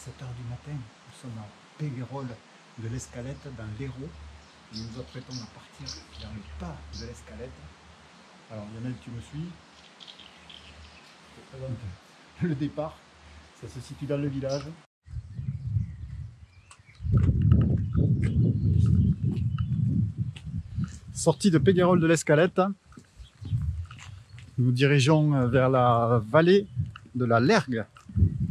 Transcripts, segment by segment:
7 h du matin, nous sommes à Péguerolles de l'Escalette dans l'Hérault. Nous nous apprêtons à partir dans le pas de l'Escalette. Alors Lionel, tu me suis. Je te présente le départ. Ça se situe dans le village. Sortie de Péguerolles de l'Escalette. Nous dirigeons vers la vallée de la Lergue,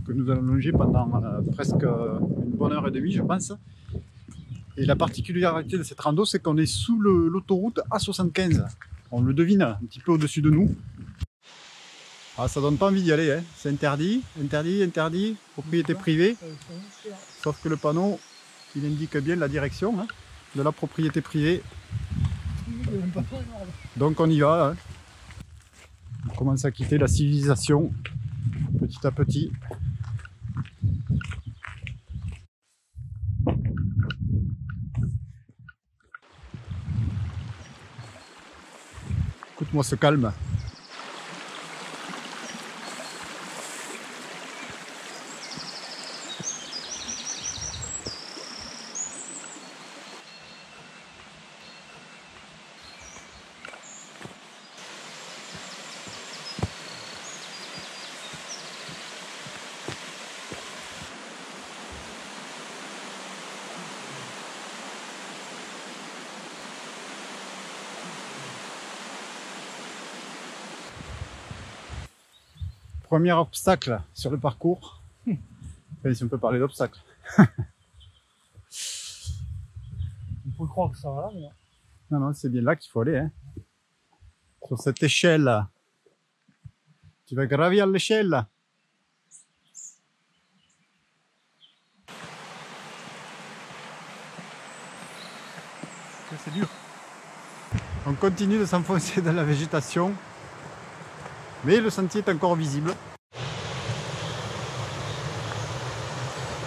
que nous allons longer pendant presque une bonne heure et demie, je pense. Et la particularité de cette rando, c'est qu'on est sous l'autoroute A75. On le devine un petit peu au-dessus de nous. Ah, ça donne pas envie d'y aller, hein. C'est interdit, interdit, propriété privée. Sauf que le panneau, il indique bien la direction de la propriété privée. Donc on y va. Hein. On commence à quitter la civilisation petit à petit. Écoute-moi ce calme. Premier obstacle sur le parcours. Enfin, si on peut parler d'obstacle. On peut croire que ça va là, mais... Non, non, c'est bien là qu'il faut aller. Hein. Sur cette échelle. Tu vas gravir l'échelle. C'est dur. On continue de s'enfoncer dans la végétation. Mais le sentier est encore visible.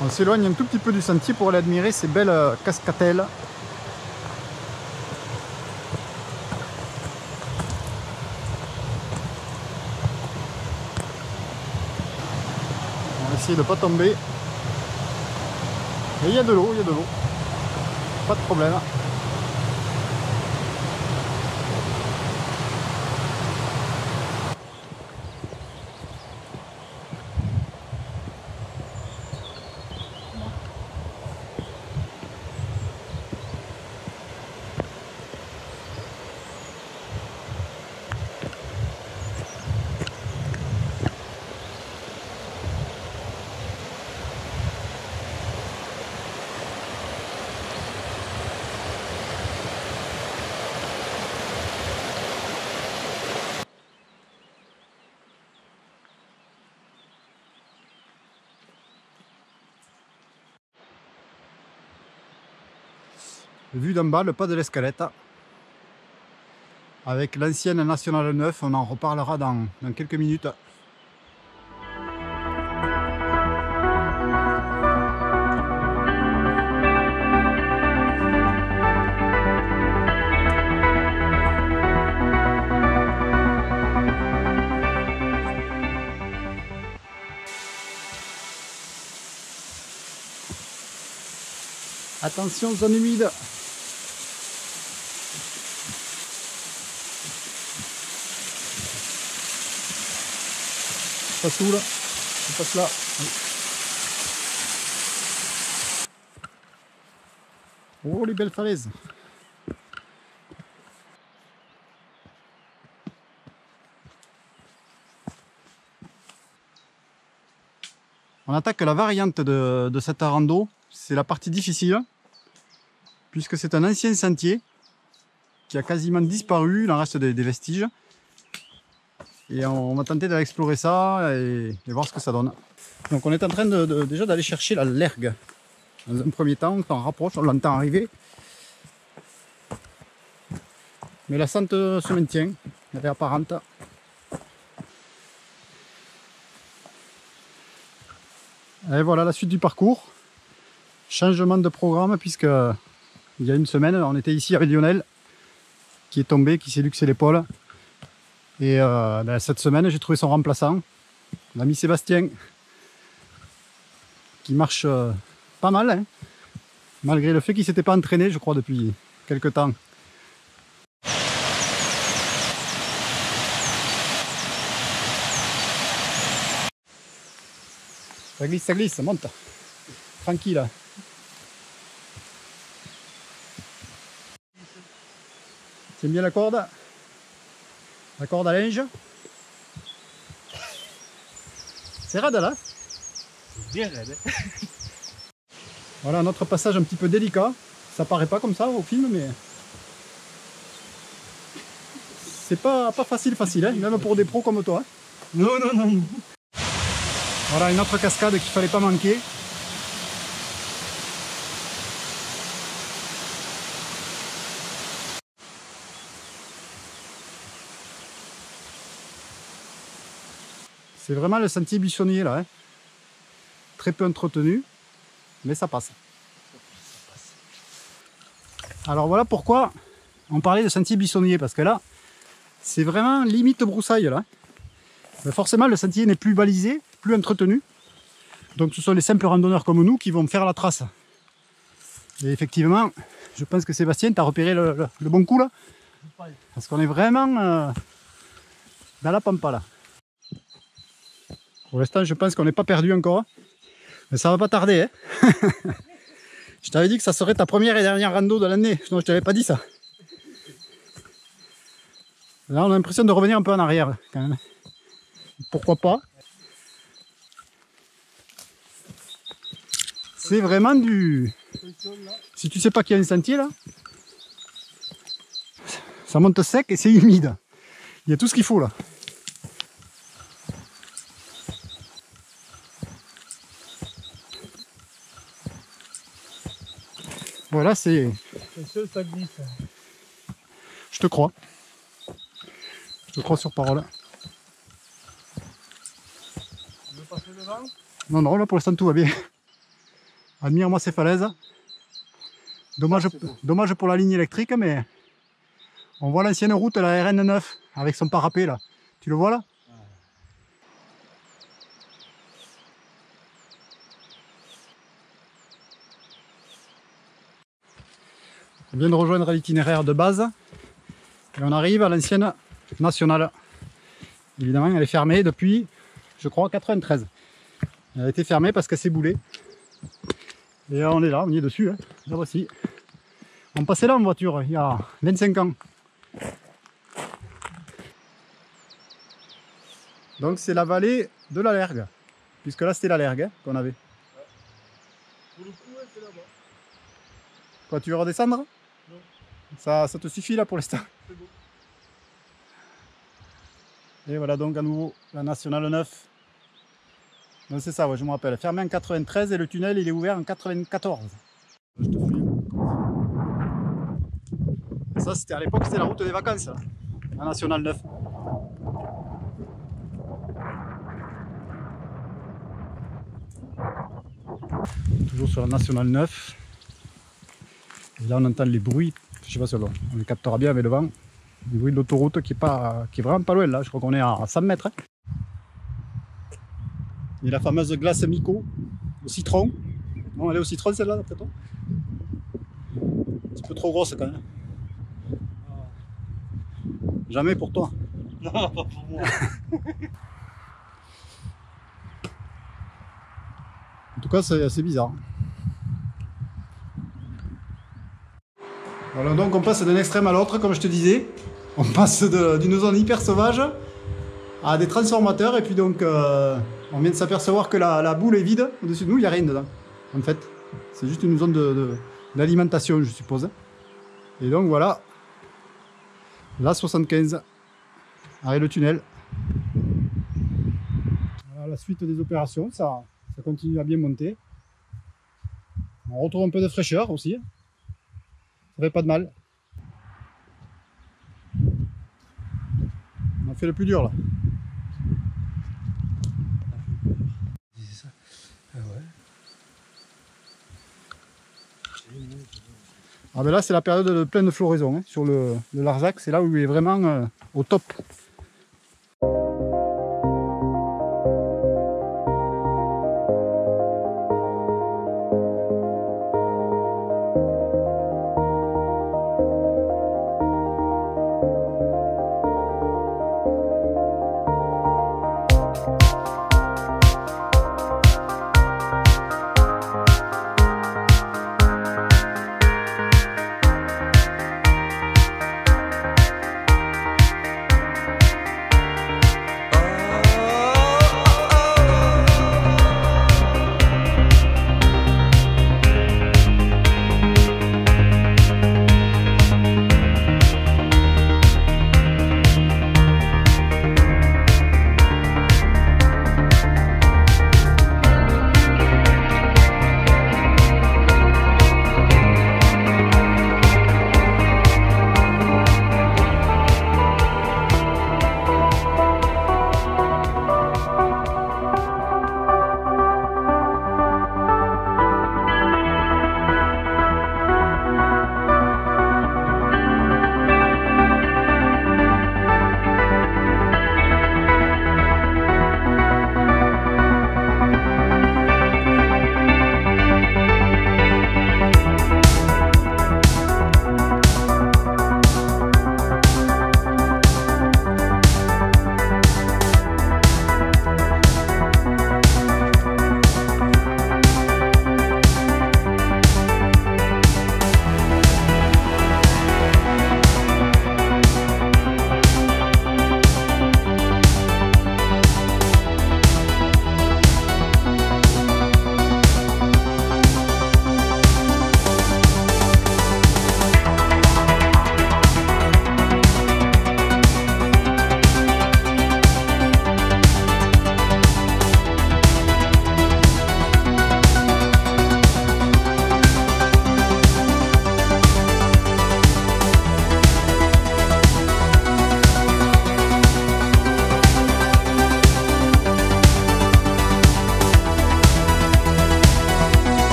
On s'éloigne un tout petit peu du sentier pour aller admirer ces belles cascatelles. On va essayer de ne pas tomber. Mais il y a de l'eau, il y a de l'eau. Pas de problème. Vue d'en bas, le pas de l'Escalette. Avec l'ancienne Nationale 9, on en reparlera dans quelques minutes. Attention, zone humide. Je passe où là? Je passe là. Oh, les belles falaises. On attaque la variante de cette rando. C'est la partie difficile, puisque c'est un ancien sentier qui a quasiment disparu, il en reste des vestiges. Et on va tenter d'aller explorer ça et voir ce que ça donne. Donc on est en train déjà d'aller chercher la Lergue. Dans un premier temps, on rapproche, on l'entend arriver. Mais la sente se maintient, elle est apparente. Et voilà la suite du parcours. Changement de programme puisque il y a une semaine, on était ici avec Lionel qui est tombé, qui s'est luxé l'épaule. Et cette semaine, j'ai trouvé son remplaçant, l'ami Sébastien, qui marche pas mal, hein, malgré le fait qu'il ne s'était pas entraîné, je crois, depuis quelques temps. Ça glisse, ça monte. Tranquille. Tiens bien la corde à linge. C'est raide là. C'est bien raide. Voilà un autre passage un petit peu délicat. Ça paraît pas comme ça au film, mais c'est pas facile, hein, même pour des pros comme toi. Non. Voilà une autre cascade qu'il fallait pas manquer. C'est vraiment le sentier buissonnier là, hein. Très peu entretenu, mais ça passe. Alors voilà pourquoi on parlait de sentier buissonnier, parce que là, c'est vraiment limite broussaille là. Mais forcément, le sentier n'est plus balisé, plus entretenu. Donc ce sont les simples randonneurs comme nous qui vont faire la trace. Et effectivement, je pense que Sébastien, tu as repéré le bon coup là. Parce qu'on est vraiment dans la pampa là. Pour l'instant, je pense qu'on n'est pas perdu encore. Mais ça va pas tarder, hein. Je t'avais dit que ça serait ta première et dernière rando de l'année. Non, je t'avais pas dit ça. Là, on a l'impression de revenir un peu en arrière, quand même. Pourquoi pas? C'est vraiment du... Si tu sais pas qu'il y a un sentier, là, ça monte sec et c'est humide. Il y a tout ce qu'il faut, là. Voilà, c'est... Ça glisse. Je te crois. Je te crois sur parole. Tu veux passer devant? Non, là pour l'instant tout va bien. Admire-moi ces falaises. Dommage pour la ligne électrique, mais on voit l'ancienne route, la RN9, avec son parapet là. Tu le vois là? On vient de rejoindre l'itinéraire de base et on arrive à l'ancienne nationale. Évidemment, elle est fermée depuis, je crois, 93. Elle a été fermée parce qu'elle s'est boulée. Et on est là, on y est dessus, hein. La voici. On passait là en voiture il y a 25 ans. Donc c'est la vallée de la Lergue. Puisque là c'était la Lergue, hein, qu'on avait. Pour le coup, c'est là-bas. Quoi, tu veux redescendre? Non. Ça te suffit là pour l'instant? C'est bon. Et voilà donc à nouveau la Nationale 9. Donc c'est ça, ouais, je me rappelle. Fermé en 93 et le tunnel il est ouvert en 94. Je te filme. Et ça c'était à l'époque, c'était la route des vacances, là. La Nationale 9. Toujours sur la Nationale 9. Et là on entend les bruits, je sais pas si on les captera bien avec le vent. Le bruit de l'autoroute qui est vraiment pas loin là, je crois qu'on est à 100 mètres. Hein. Et la fameuse glace Mico au citron. Non, elle est au citron celle-là d'après toi? Un petit peu trop grosse quand même. Jamais pour toi. Non, pas pour moi. En tout cas, c'est assez bizarre. Voilà, donc on passe d'un extrême à l'autre, comme je te disais. On passe d'une zone hyper sauvage à des transformateurs. Et puis donc, on vient de s'apercevoir que la boule est vide. Au-dessus de nous, il n'y a rien dedans. En fait, c'est juste une zone d'alimentation, je suppose. Et donc voilà, la 75, avec le tunnel. Voilà la suite des opérations, ça continue à bien monter. On retrouve un peu de fraîcheur aussi. Ça fait pas de mal. On a fait le plus dur là. C'est ça. Ah ouais. Ah ben là c'est la période de pleine floraison hein, sur le Larzac, c'est là où il est vraiment au top.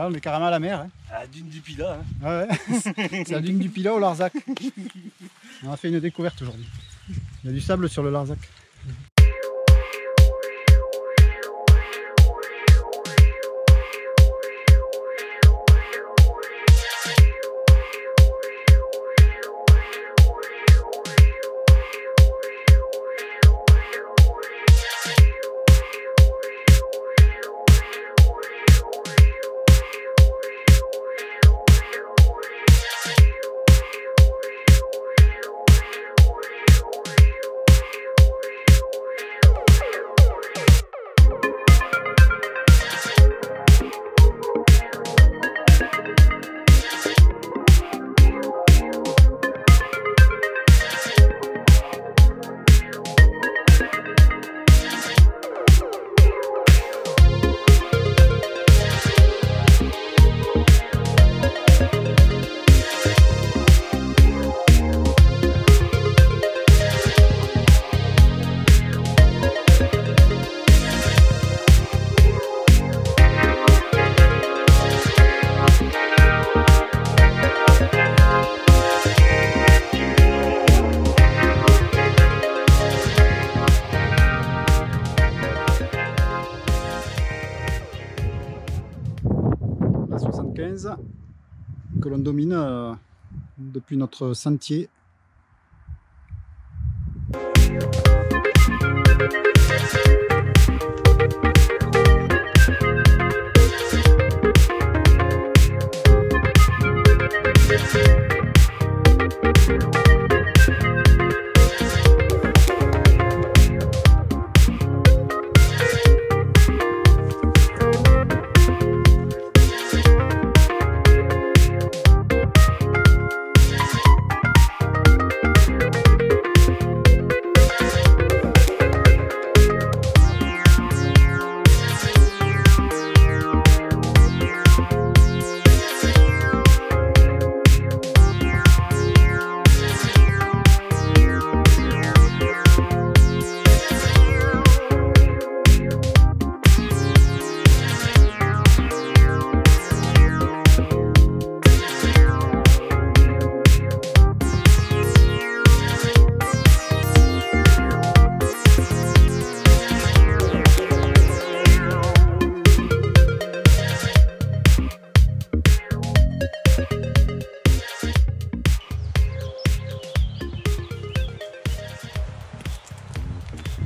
Voilà, on est carrément à la mer. Hein. À la dune du Pilat. Hein. Ah ouais. C'est la dune du Pilat au Larzac. On a fait une découverte aujourd'hui. Il y a du sable sur le Larzac. La 75 que l'on domine depuis notre sentier.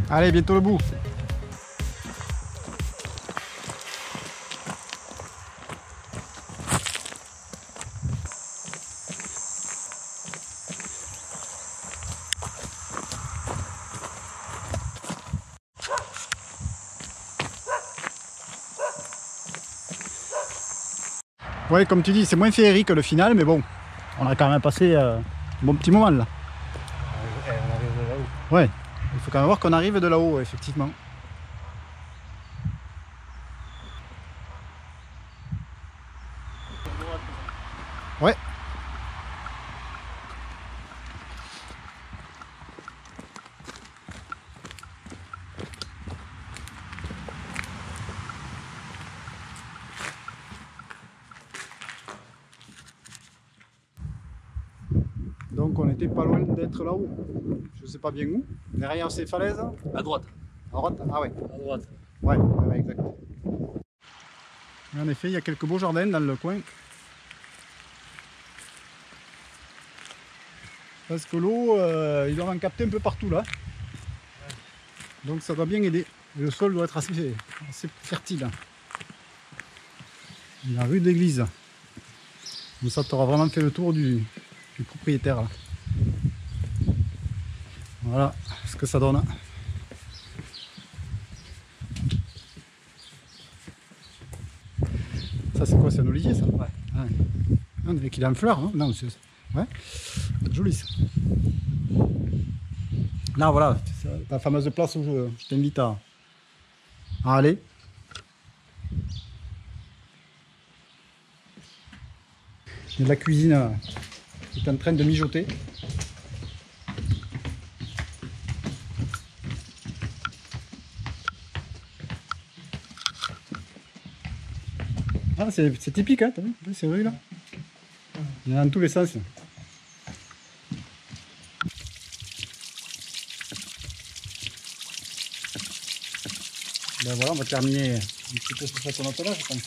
Allez, bientôt le bout. Ouais, comme tu dis, c'est moins féerique que le final, mais bon, on a quand même passé un bon petit moment là. On arrive de là-haut. Ouais, il faut quand même voir qu'on arrive de là-haut, effectivement. Ouais. Donc on était pas loin d'être là-haut. Je sais pas bien où. Derrière ces falaises. À droite. À droite. Ah ouais. À droite. Ouais, ouais, exact. Et en effet, il y a quelques beaux jardins dans le coin. Parce que l'eau, ils doivent en capter un peu partout là. Donc ça doit bien aider. Et le sol doit être assez fertile. La rue de l'église. Donc ça t'aura vraiment fait le tour du propriétaire là. Voilà ce que ça donne. Ça c'est quoi? C'est un olivier ça? Ouais. Ah, on dirait qu'il est en fleurs, hein? Non, c'est... Ouais. Joli ça. Là voilà, c'est la fameuse place où je t'invite à aller. Il y a de la cuisine qui est en train de mijoter. Ah, Ah, c'est typique, hein, t'as vu, ces rues là. Il y en a dans tous les sens. Ben voilà, on va terminer un petit peu sur cette note là, je pense.